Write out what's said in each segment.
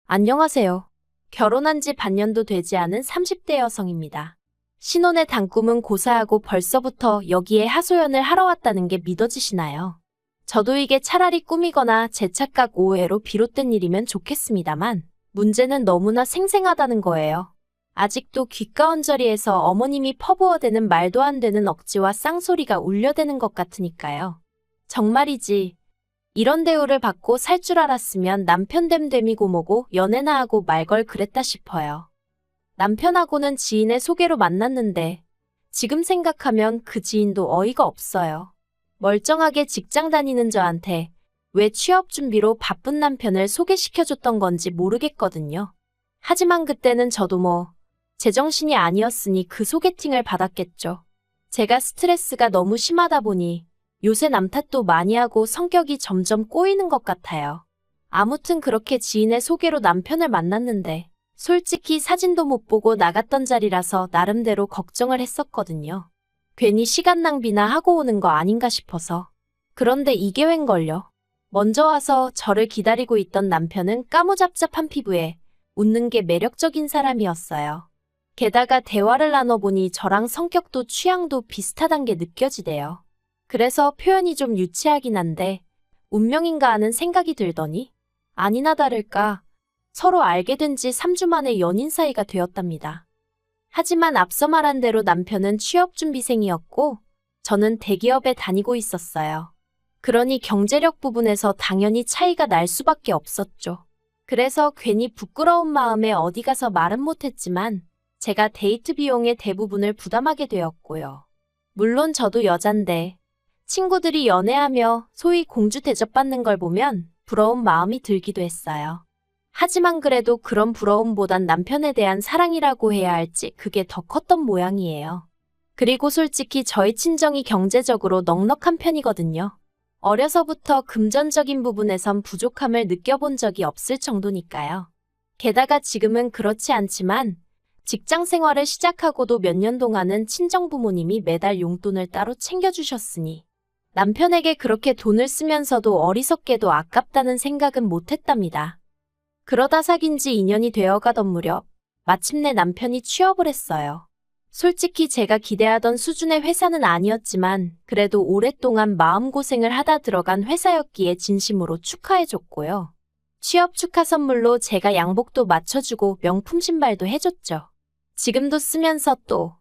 안녕하세요. 결혼한 지 반년도 되지 않은 30대 여성입니다. 신혼의 단꿈은 고사하고 벌써부터 여기에 하소연을 하러 왔다는 게 믿어지시나요? 저도 이게 차라리 꿈이거나 제 착각 오해로 비롯된 일이면 좋겠습니다만 문제는 너무나 생생하다는 거예요. 아직도 귓가원 자리에서 어머님이 퍼부어대는 말도 안 되는 억지와 쌍소리가 울려대는 것 같으니까요. 정말이지. 이런 대우를 받고 살 줄 알았으면 남편 됨됨이고 뭐고 연애나 하고 말 걸 그랬다 싶어요. 남편하고는 지인의 소개로 만났는데 지금 생각하면 그 지인도 어이가 없어요. 멀쩡하게 직장 다니는 저한테 왜 취업 준비로 바쁜 남편을 소개시켜줬던 건지 모르겠거든요. 하지만 그때는 저도 제정신이 아니었으니 그 소개팅을 받았겠죠. 제가 스트레스가 너무 심하다 보니 요새 남 탓도 많이 하고 성격이 점점 꼬이는 것 같아요. 아무튼 그렇게 지인의 소개로 남편을 만났는데 솔직히 사진도 못 보고 나갔던 자리라서 나름대로 걱정을 했었거든요. 괜히 시간 낭비나 하고 오는 거 아닌가 싶어서. 그런데 이게 웬걸요. 먼저 와서 저를 기다리고 있던 남편은 까무잡잡한 피부에 웃는 게 매력적인 사람이었어요. 게다가 대화를 나눠보니 저랑 성격도 취향도 비슷하단 게 느껴지대요. 그래서 표현이 좀 유치하긴 한데 운명인가 하는 생각이 들더니 아니나 다를까 서로 알게 된 지 3주 만에 연인 사이가 되었답니다. 하지만 앞서 말한 대로 남편은 취업준비생이었고 저는 대기업에 다니고 있었어요. 그러니 경제력 부분에서 당연히 차이가 날 수밖에 없었죠. 그래서 괜히 부끄러운 마음에 어디 가서 말은 못했지만 제가 데이트 비용의 대부분을 부담하게 되었고요. 물론 저도 여잔데 친구들이 연애하며 소위 공주 대접받는 걸 보면 부러운 마음이 들기도 했어요. 하지만 그래도 그런 부러움보단 남편에 대한 사랑이라고 해야 할지 그게 더 컸던 모양이에요. 그리고 솔직히 저희 친정이 경제적으로 넉넉한 편이거든요. 어려서부터 금전적인 부분에선 부족함을 느껴본 적이 없을 정도니까요. 게다가 지금은 그렇지 않지만 직장 생활을 시작하고도 몇 년 동안은 친정 부모님이 매달 용돈을 따로 챙겨주셨으니 남편에게 그렇게 돈을 쓰면서도 어리석게도 아깝다는 생각은 못했답니다. 그러다 사귄 지 2년이 되어가던 무렵 마침내 남편이 취업을 했어요. 솔직히 제가 기대하던 수준의 회사는 아니었지만 그래도 오랫동안 마음고생을 하다 들어간 회사였기에 진심으로 축하해줬고요. 취업 축하 선물로 제가 양복도 맞춰주고 명품 신발도 해줬죠. 지금도 쓰면서 또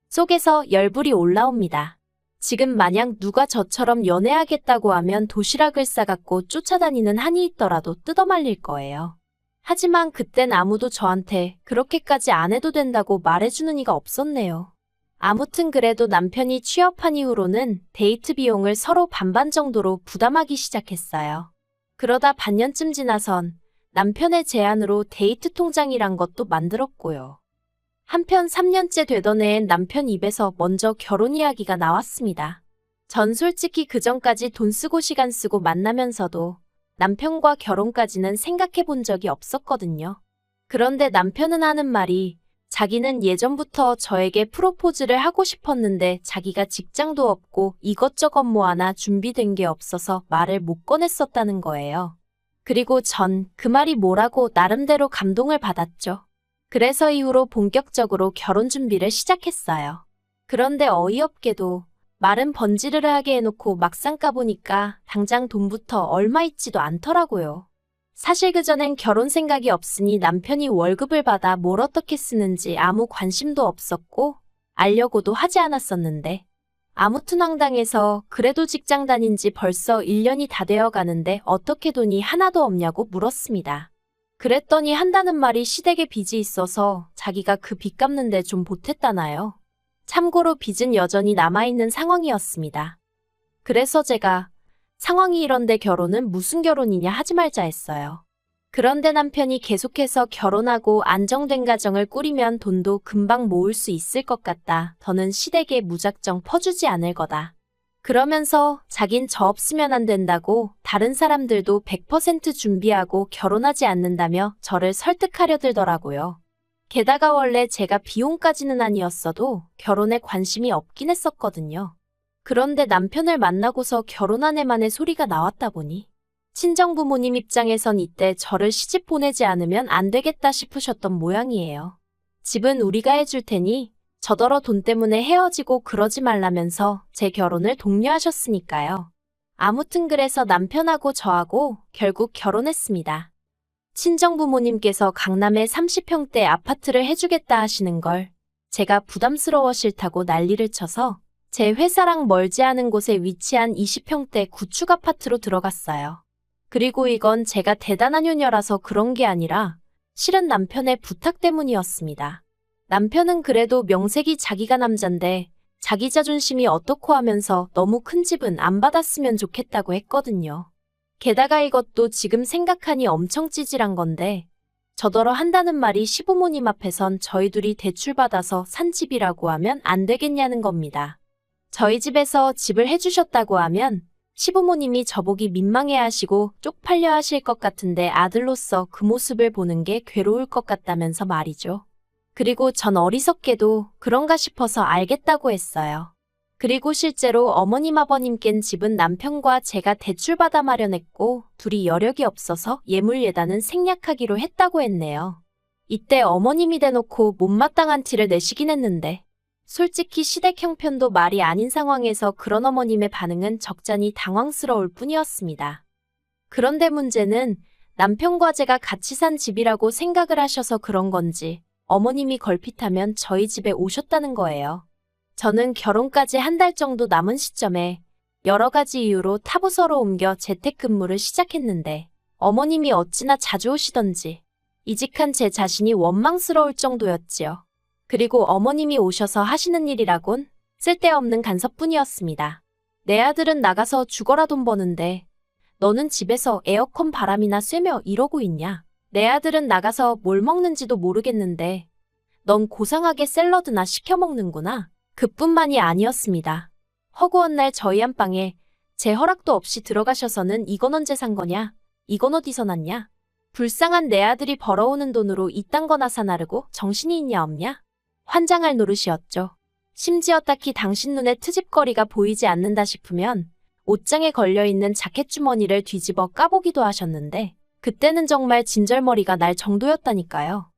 속에서 열불이 올라옵니다. 지금 만약 누가 저처럼 연애하겠다고 하면 도시락을 싸갖고 쫓아다니는 한이 있더라도 뜯어말릴 거예요. 하지만 그땐 아무도 저한테 그렇게까지 안 해도 된다고 말해주는 이가 없었네요. 아무튼 그래도 남편이 취업한 이후로는 데이트 비용을 서로 반반 정도로 부담하기 시작했어요. 그러다 반년쯤 지나선 남편의 제안으로 데이트 통장이란 것도 만들었고요. 한편 3년째 되던 해엔 남편 입에서 먼저 결혼 이야기가 나왔습니다. 전 솔직히 그전까지 돈 쓰고 시간 쓰고 만나면서도 남편과 결혼까지는 생각해 본 적이 없었거든요. 그런데 남편은 하는 말이 자기는 예전부터 저에게 프로포즈를 하고 싶었는데 자기가 직장도 없고 이것저것 뭐 하나 준비된 게 없어서 말을 못 꺼냈었다는 거예요. 그리고 전 그 말이 뭐라고 나름대로 감동을 받았죠. 그래서 이후로 본격적으로 결혼 준비를 시작했어요. 그런데 어이없게도 말은 번지르르하게 해놓고 막상 까보니까 당장 돈부터 얼마 있지도 않더라고요. 사실 그전엔 결혼 생각이 없으니 남편이 월급을 받아 뭘 어떻게 쓰는지 아무 관심도 없었고 알려고도 하지 않았었는데 아무튼 황당해서 그래도 직장 다닌 지 벌써 1년이 다 되어 가는데 어떻게 돈이 하나도 없냐고 물었습니다. 그랬더니 한다는 말이 시댁에 빚이 있어서 자기가 그 빚 갚는데 좀 보탰다나요. 참고로 빚은 여전히 남아있는 상황이었습니다. 그래서 제가 상황이 이런데 결혼은 무슨 결혼이냐 하지 말자 했어요. 그런데 남편이 계속해서 결혼하고 안정된 가정을 꾸리면 돈도 금방 모을 수 있을 것 같다. 더는 시댁에 무작정 퍼주지 않을 거다. 그러면서 자긴 저 없으면 안 된다고 다른 사람들도 100% 준비하고 결혼하지 않는다며 저를 설득하려 들더라고요. 게다가 원래 제가 비혼까지는 아니었어도 결혼에 관심이 없긴 했었거든요. 그런데 남편을 만나고서 결혼한 해만의 소리가 나왔다 보니 친정부모님 입장에선 이때 저를 시집 보내지 않으면 안 되겠다 싶으셨던 모양이에요. 집은 우리가 해줄 테니 저더러 돈 때문에 헤어지고 그러지 말라면서 제 결혼을 독려하셨으니까요. 아무튼 그래서 남편하고 저하고 결국 결혼했습니다. 친정부모님께서 강남에 30평대 아파트를 해주겠다 하시는 걸 제가 부담스러워 싫다고 난리를 쳐서 제 회사랑 멀지 않은 곳에 위치한 20평대 구축 아파트로 들어갔어요. 그리고 이건 제가 대단한 효녀라서 그런 게 아니라 실은 남편의 부탁 때문이었습니다. 남편은 그래도 명색이 자기가 남잔데 자기 자존심이 어떻고 하면서 너무 큰 집은 안 받았으면 좋겠다고 했거든요. 게다가 이것도 지금 생각하니 엄청 찌질한 건데 저더러 한다는 말이 시부모님 앞에선 저희 둘이 대출받아서 산 집이라고 하면 안 되겠냐는 겁니다. 저희 집에서 집을 해주셨다고 하면 시부모님이 저보기 민망해하시고 쪽팔려 하실 것 같은데 아들로서 그 모습을 보는 게 괴로울 것 같다면서 말이죠. 그리고 전 어리석게도 그런가 싶어서 알겠다고 했어요. 그리고 실제로 어머님 아버님껜 집은 남편과 제가 대출받아 마련했고 둘이 여력이 없어서 예물예단은 생략하기로 했다고 했네요. 이때 어머님이 대놓고 못마땅한 티를 내시긴 했는데 솔직히 시댁 형편도 말이 아닌 상황에서 그런 어머님의 반응은 적잖이 당황스러울 뿐이었습니다. 그런데 문제는 남편과 제가 같이 산 집이라고 생각을 하셔서 그런 건지 어머님이 걸핏하면 저희 집에 오셨다는 거예요. 저는 결혼까지 한 달 정도 남은 시점에 여러 가지 이유로 타부서로 옮겨 재택근무를 시작했는데 어머님이 어찌나 자주 오시던지 이직한 제 자신이 원망스러울 정도였지요. 그리고 어머님이 오셔서 하시는 일이라곤 쓸데없는 간섭뿐이었습니다. 내 아들은 나가서 죽어라 돈 버는데 너는 집에서 에어컨 바람이나 쐬며 이러고 있냐? 내 아들은 나가서 뭘 먹는지도 모르겠는데 넌 고상하게 샐러드나 시켜 먹는구나. 그뿐만이 아니었습니다. 허구한 날 저희 안방에 제 허락도 없이 들어가셔서는 이건 언제 산 거냐? 이건 어디서 났냐? 불쌍한 내 아들이 벌어오는 돈으로 이딴 거나 사 나르고 정신이 있냐 없냐? 환장할 노릇이었죠. 심지어 딱히 당신 눈에 트집거리가 보이지 않는다 싶으면 옷장에 걸려있는 자켓 주머니를 뒤집어 까보기도 하셨는데 그때는 정말 진절머리가 날 정도였다니까요.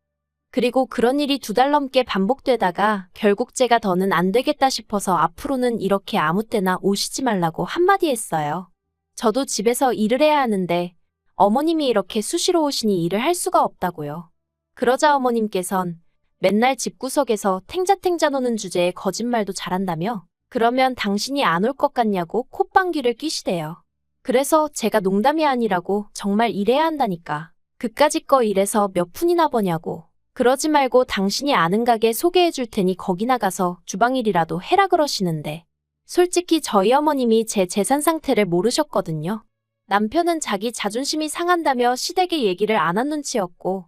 그리고 그런 일이 2달 넘게 반복되다가 결국 제가 더는 안 되겠다 싶어서 앞으로는 이렇게 아무 때나 오시지 말라고 한마디 했어요. 저도 집에서 일을 해야 하는데 어머님이 이렇게 수시로 오시니 일을 할 수가 없다고요. 그러자 어머님께선 맨날 집구석에서 탱자탱자 노는 주제에 거짓말도 잘한다며 그러면 당신이 안 올 것 같냐고 콧방귀를 끼시대요. 그래서 제가 농담이 아니라고 정말 일해야 한다니까. 그까짓 거 일해서 몇 푼이나 버냐고. 그러지 말고 당신이 아는 가게 소개해 줄 테니 거기 나가서 주방일이라도 해라 그러시는데 솔직히 저희 어머님이 제 재산 상태를 모르셨거든요. 남편은 자기 자존심이 상한다며 시댁에 얘기를 안 한 눈치였고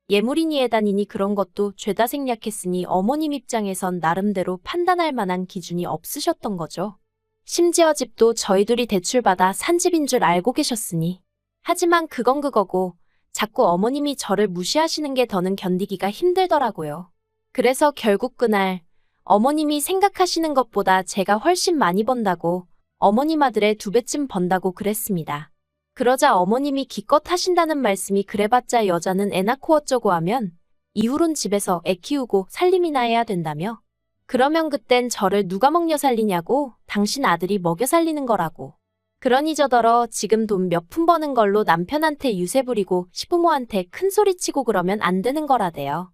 예물이니 예단이니 그런 것도 죄다 생략했으니 어머님 입장에선 나름대로 판단할 만한 기준이 없으셨던 거죠. 심지어 집도 저희 둘이 대출받아 산 집인 줄 알고 계셨으니. 하지만 그건 그거고 자꾸 어머님이 저를 무시하시는 게 더는 견디기가 힘들더라고요. 그래서 결국 그날 어머님이 생각하시는 것보다 제가 훨씬 많이 번다고 어머님 아들의 2배쯤 번다고 그랬습니다. 그러자 어머님이 기껏 하신다는 말씀이 그래봤자 여자는 애 낳고 어쩌고 하면 이후론 집에서 애 키우고 살림이나 해야 된다며 그러면 그땐 저를 누가 먹여 살리냐고 당신 아들이 먹여 살리는 거라고. 그러니 저더러 지금 돈 몇 푼 버는 걸로 남편한테 유세 부리고 시부모한테 큰 소리 치고 그러면 안 되는 거라대요.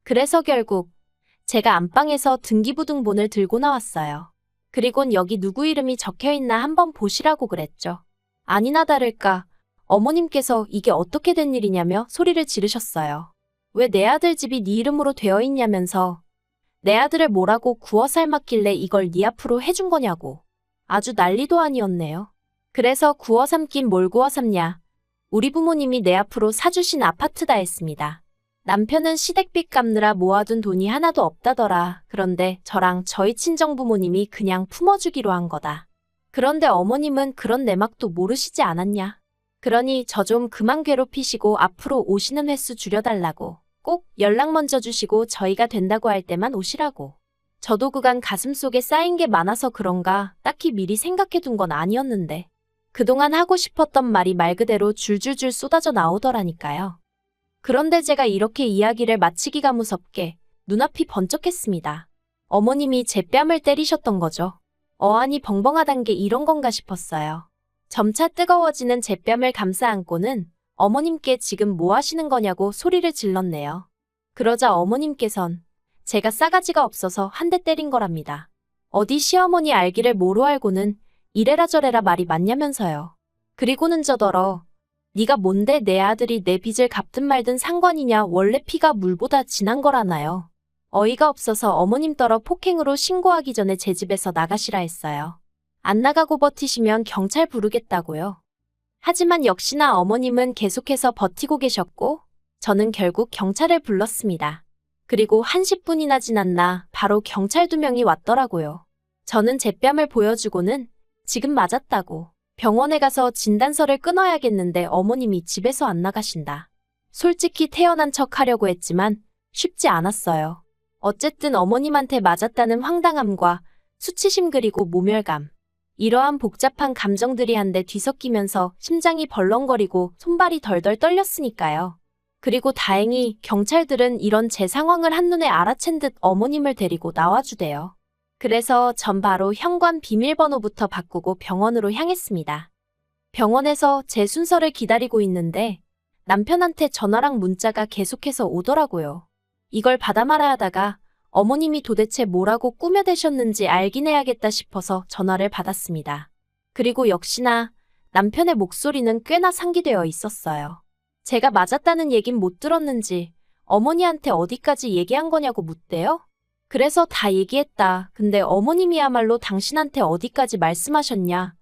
그래서 결국 제가 안방에서 등기부등본을 들고 나왔어요. 그리곤 여기 누구 이름이 적혀있나 한번 보시라고 그랬죠. 아니나 다를까 어머님께서 이게 어떻게 된 일이냐며 소리를 지르셨어요. 왜 내 아들 집이 네 이름으로 되어 있냐면서 내 아들을 뭐라고 구워 삶았길래 이걸 네 앞으로 해준 거냐고. 아주 난리도 아니었네요. 그래서 구워 삶긴 뭘 구워 삶냐. 우리 부모님이 내 앞으로 사주신 아파트다 했습니다. 남편은 시댁빚 갚느라 모아둔 돈이 하나도 없다더라. 그런데 저랑 저희 친정부모님이 그냥 품어주기로 한 거다. 그런데 어머님은 그런 내막도 모르시지 않았냐. 그러니 저 좀 그만 괴롭히시고 앞으로 오시는 횟수 줄여달라고. 꼭 연락 먼저 주시고 저희가 된다고 할 때만 오시라고. 저도 그간 가슴속에 쌓인 게 많아서 그런가 딱히 미리 생각해둔 건 아니었는데 그동안 하고 싶었던 말이 말 그대로 줄줄줄 쏟아져 나오더라니까요. 그런데 제가 이렇게 이야기를 마치기가 무섭게 눈앞이 번쩍했습니다. 어머님이 제 뺨을 때리셨던 거죠. 어안이 벙벙하단 게 이런 건가 싶었어요. 점차 뜨거워지는 제 뺨을 감싸 안고는 어머님께 지금 뭐 하시는 거냐고 소리를 질렀네요. 그러자 어머님께선 제가 싸가지가 없어서 한 대 때린 거랍니다. 어디 시어머니 알기를 뭐로 알고는 이래라 저래라 말이 많냐면서요. 그리고는 저더러 네가 뭔데 내 아들이 내 빚을 갚든 말든 상관이냐, 원래 피가 물보다 진한 거라나요. 어이가 없어서 어머님 떨어 폭행으로 신고하기 전에 제 집에서 나가시라 했어요. 안 나가고 버티시면 경찰 부르겠다고요. 하지만 역시나 어머님은 계속해서 버티고 계셨고 저는 결국 경찰을 불렀습니다. 그리고 한 10분이나 지났나 바로 경찰 2명이 왔더라고요. 저는 제 뺨을 보여주고는 지금 맞았다고 병원에 가서 진단서를 끊어야겠는데 어머님이 집에서 안 나가신다. 솔직히 태어난 척 하려고 했지만 쉽지 않았어요. 어쨌든 어머님한테 맞았다는 황당함과 수치심 그리고 모멸감. 이러한 복잡한 감정들이 한데 뒤섞이면서 심장이 벌렁거리고 손발이 덜덜 떨렸으니까요. 그리고 다행히 경찰들은 이런 제 상황을 한눈에 알아챈 듯 어머님을 데리고 나와주대요. 그래서 전 바로 현관 비밀번호부터 바꾸고 병원으로 향했습니다. 병원에서 제 순서를 기다리고 있는데 남편한테 전화랑 문자가 계속해서 오더라고요. 이걸 받아 말아야 하다가 어머님이 도대체 뭐라고 꾸며대셨는지 알긴 해야겠다 싶어서 전화를 받았습니다. 그리고 역시나 남편의 목소리는 꽤나 상기되어 있었어요. 제가 맞았다는 얘긴 못 들었는지 어머니한테 어디까지 얘기한 거냐고 묻대요. 그래서 다 얘기했다. 근데 어머님이야말로 당신한테 어디까지 말씀하셨냐?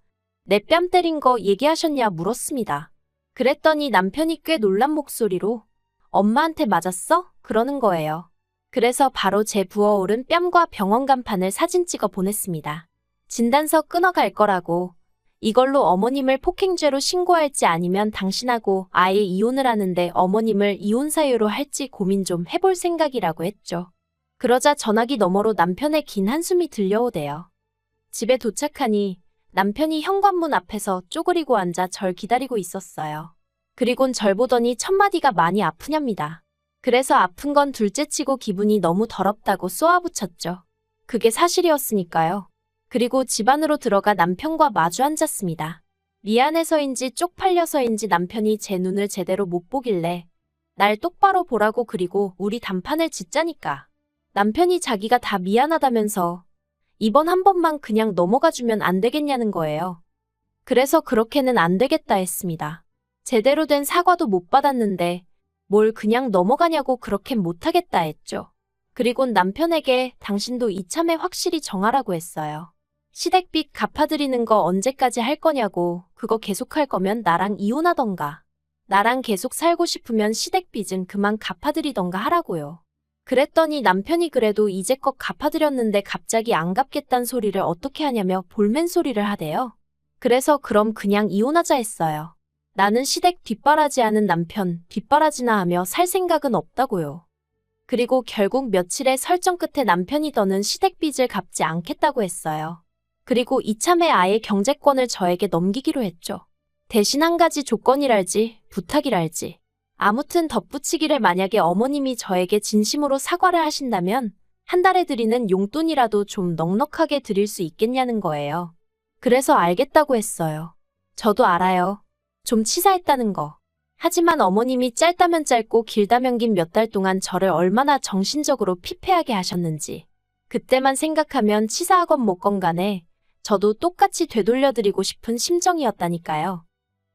내 뺨 때린 거 얘기하셨냐 물었습니다. 그랬더니 남편이 꽤 놀란 목소리로 엄마한테 맞았어? 그러는 거예요. 그래서 바로 제 부어오른 뺨과 병원 간판을 사진 찍어 보냈습니다. 진단서 끊어갈 거라고. 이걸로 어머님을 폭행죄로 신고할지 아니면 당신하고 아예 이혼을 하는데 어머님을 이혼 사유로 할지 고민 좀 해볼 생각이라고 했죠. 그러자 전화기 너머로 남편의 긴 한숨이 들려오대요. 집에 도착하니 남편이 현관문 앞에서 쪼그리고 앉아 절 기다리고 있었어요. 그리곤 절 보더니 첫마디가 많이 아프냐입니다. 그래서 아픈 건 둘째치고 기분이 너무 더럽다고 쏘아붙였죠. 그게 사실이었으니까요. 그리고 집 안으로 들어가 남편과 마주 앉았습니다. 미안해서인지 쪽팔려서인지 남편이 제 눈을 제대로 못 보길래 날 똑바로 보라고, 그리고 우리 단판을 짓자니까. 남편이 자기가 다 미안하다면서 이번 한 번만 그냥 넘어가주면 안 되겠냐는 거예요. 그래서 그렇게는 안 되겠다 했습니다. 제대로 된 사과도 못 받았는데 뭘 그냥 넘어가냐고 그렇게는 못하겠다 했죠. 그리곤 남편에게 당신도 이참에 확실히 정하라고 했어요. 시댁빚 갚아드리는 거 언제까지 할 거냐고. 그거 계속 할 거면 나랑 이혼하던가. 나랑 계속 살고 싶으면 시댁빚은 그만 갚아드리던가 하라고요. 그랬더니 남편이 그래도 이제껏 갚아드렸는데 갑자기 안 갚겠단 소리를 어떻게 하냐며 볼멘 소리를 하대요. 그래서 그럼 그냥 이혼하자 했어요. 나는 시댁 뒷바라지하는 남편 뒷바라지나 하며 살 생각은 없다고요. 그리고 결국 며칠의 설정 끝에 남편이 더는 시댁빚을 갚지 않겠다고 했어요. 그리고 이참에 아예 경제권을 저에게 넘기기로 했죠. 대신 한 가지 조건이랄지 부탁이랄지. 아무튼 덧붙이기를 만약에 어머님이 저에게 진심으로 사과를 하신다면 한 달에 드리는 용돈이라도 좀 넉넉하게 드릴 수 있겠냐는 거예요. 그래서 알겠다고 했어요. 저도 알아요. 좀 치사했다는 거. 하지만 어머님이 짧다면 짧고 길다면 긴 몇 달 동안 저를 얼마나 정신적으로 피폐하게 하셨는지. 그때만 생각하면 치사하건 뭐건 간에 저도 똑같이 되돌려드리고 싶은 심정이었다니까요.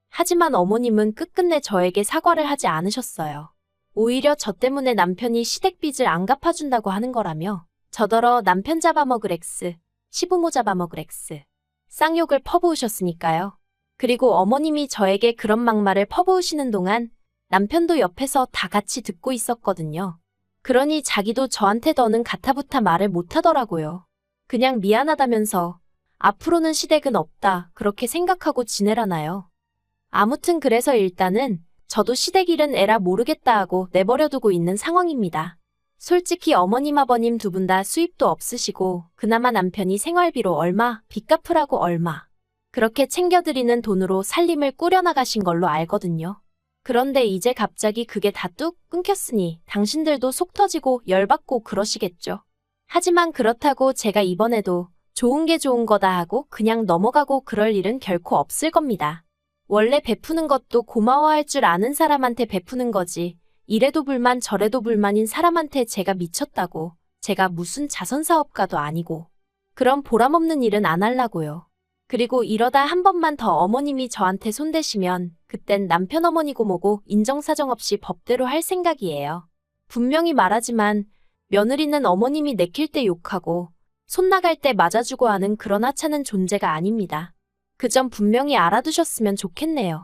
하지만 어머님은 끝끝내 저에게 사과를 하지 않으셨어요. 오히려 저 때문에 남편이 시댁빚을 안 갚아준다고 하는 거라며 저더러 남편 잡아먹을 X, 시부모 잡아먹을 X, 쌍욕을 퍼부으셨으니까요. 그리고 어머님이 저에게 그런 막말을 퍼부으시는 동안 남편도 옆에서 다 같이 듣고 있었거든요. 그러니 자기도 저한테 더는 가타부타 말을 못하더라고요. 그냥 미안하다면서 앞으로는 시댁은 없다 그렇게 생각하고 지내라나요. 아무튼 그래서 일단은 저도 시댁 일은 에라 모르겠다 하고 내버려두고 있는 상황입니다. 솔직히 어머님 아버님 두 분 다 수입도 없으시고 그나마 남편이 생활비로 얼마, 빚 갚으라고 얼마. 그렇게 챙겨드리는 돈으로 살림을 꾸려나가신 걸로 알거든요. 그런데 이제 갑자기 그게 다 뚝 끊겼으니 당신들도 속 터지고 열받고 그러시겠죠. 하지만 그렇다고 제가 이번에도 좋은 게 좋은 거다 하고 그냥 넘어가고 그럴 일은 결코 없을 겁니다. 원래 베푸는 것도 고마워할 줄 아는 사람한테 베푸는 거지. 이래도 불만 저래도 불만인 사람한테 제가 미쳤다고. 제가 무슨 자선사업가도 아니고. 그런 보람없는 일은 안 하려고요. 그리고 이러다 한 번만 더 어머님이 저한테 손대시면 그땐 남편 어머니고 뭐고 인정사정 없이 법대로 할 생각이에요. 분명히 말하지만 며느리는 어머님이 내킬 때 욕하고 손 나갈 때 맞아주고 하는 그런 하찮은 존재가 아닙니다. 그 점 분명히 알아두셨으면 좋겠네요.